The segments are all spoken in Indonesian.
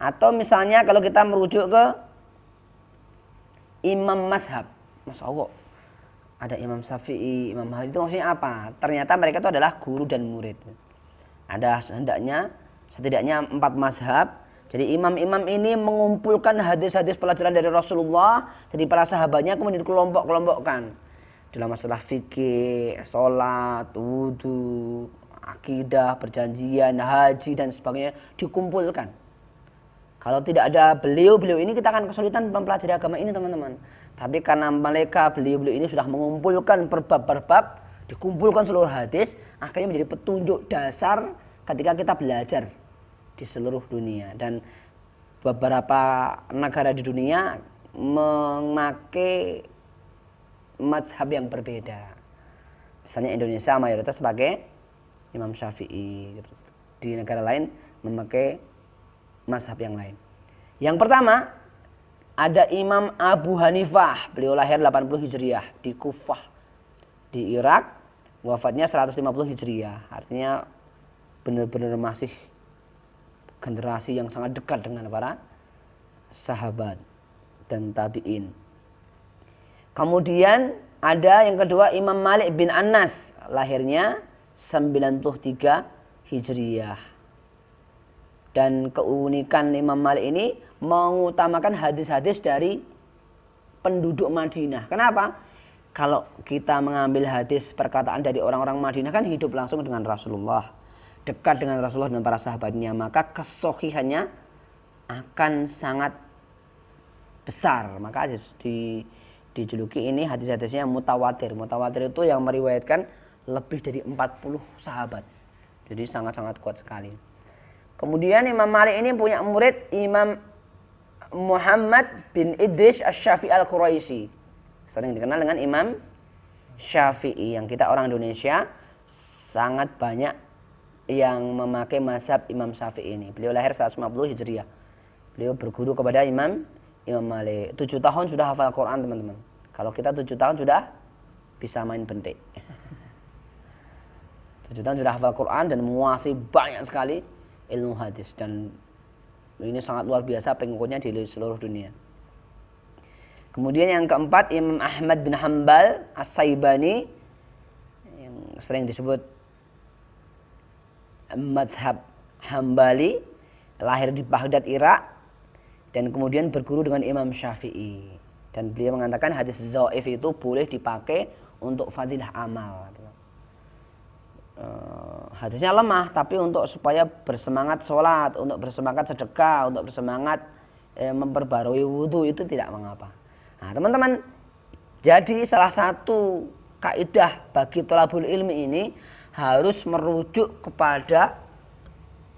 Atau misalnya kalau kita merujuk ke imam mazhab, Masya Allah, ada Imam Syafi'i, Imam Ahmad, itu maksudnya apa? Ternyata mereka itu adalah guru dan murid. Ada setidaknya 4 mazhab. Jadi imam-imam ini mengumpulkan hadis-hadis pelajaran dari Rasulullah, dari para sahabatnya, kemudian dikelompok-kelompokkan dalam masalah fikih, sholat, wudhu, akidah, perjanjian, haji dan sebagainya, dikumpulkan. Kalau tidak ada beliau ini kita akan kesulitan mempelajari agama ini, teman-teman. Tapi karena beliau ini sudah mengumpulkan per bab, dikumpulkan seluruh hadis, akhirnya menjadi petunjuk dasar ketika kita belajar di seluruh dunia. Dan beberapa negara di dunia memakai mazhab yang berbeda. Misalnya Indonesia mayoritas sebagai Imam Syafi'i. Di negara lain memakai mazhab yang lain. Yang pertama ada Imam Abu Hanifah. Beliau lahir 80 Hijriah di Kufah di Irak, wafatnya 150 Hijriah. Artinya benar-benar masih generasi yang sangat dekat dengan para sahabat dan tabi'in. Kemudian ada yang kedua Imam Malik bin Anas, lahirnya 93 Hijriah. Dan keunikan Imam Malik ini mengutamakan hadis-hadis dari penduduk Madinah. Kenapa? Kalau kita mengambil hadis perkataan dari orang-orang Madinah kan hidup langsung dengan Rasulullah, dekat dengan Rasulullah dan para sahabatnya, maka kesohihannya akan sangat besar. Maka dijuluki ini hadis-hadisnya mutawatir. Mutawatir itu yang meriwayatkan lebih dari 40 sahabat. Jadi sangat-sangat kuat sekali. Kemudian Imam Malik ini punya murid Imam Muhammad bin Idris Asy-Syafi'i Al-Quraisy. Sering dikenal dengan Imam Syafi'i, yang kita orang Indonesia sangat banyak yang memakai mazhab Imam Syafi'i ini. Beliau lahir 150 Hijriah. Beliau berguru kepada Imam Malik. 7 tahun sudah hafal Quran, teman-teman. Kalau kita 7 tahun sudah bisa main bentik. 7 tahun sudah hafal Quran dan menguasai banyak sekali ilmu hadis. Dan ini sangat luar biasa pengikutnya di seluruh dunia. Kemudian yang keempat Imam Ahmad bin Hanbal As-Syaibani, yang sering disebut mazhab Hambali, lahir di Baghdad, Irak, dan kemudian berguru dengan Imam Syafi'i. Dan beliau mengatakan hadis dhaif itu boleh dipakai untuk fadilah amal. Hadisnya lemah, tapi untuk supaya bersemangat sholat, untuk bersemangat sedekah, untuk bersemangat memperbarui wudhu, itu tidak mengapa. Nah, teman-teman, jadi salah satu kaidah bagi thalabul ilmi ini harus merujuk kepada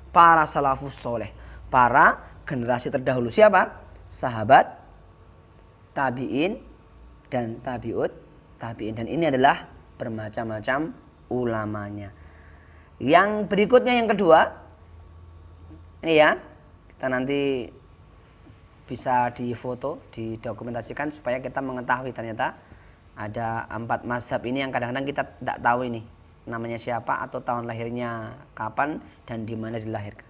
para salafus soleh, para generasi terdahulu. Siapa? Sahabat, tabi'in, dan tabi'ut tabi'in. Dan ini adalah bermacam-macam ulamanya. Yang berikutnya yang kedua, ini ya, kita nanti bisa difoto, didokumentasikan supaya kita mengetahui ternyata ada 4 mazhab ini yang kadang-kadang kita tidak tahu ini namanya siapa atau tahun lahirnya kapan dan di mana dilahirkan.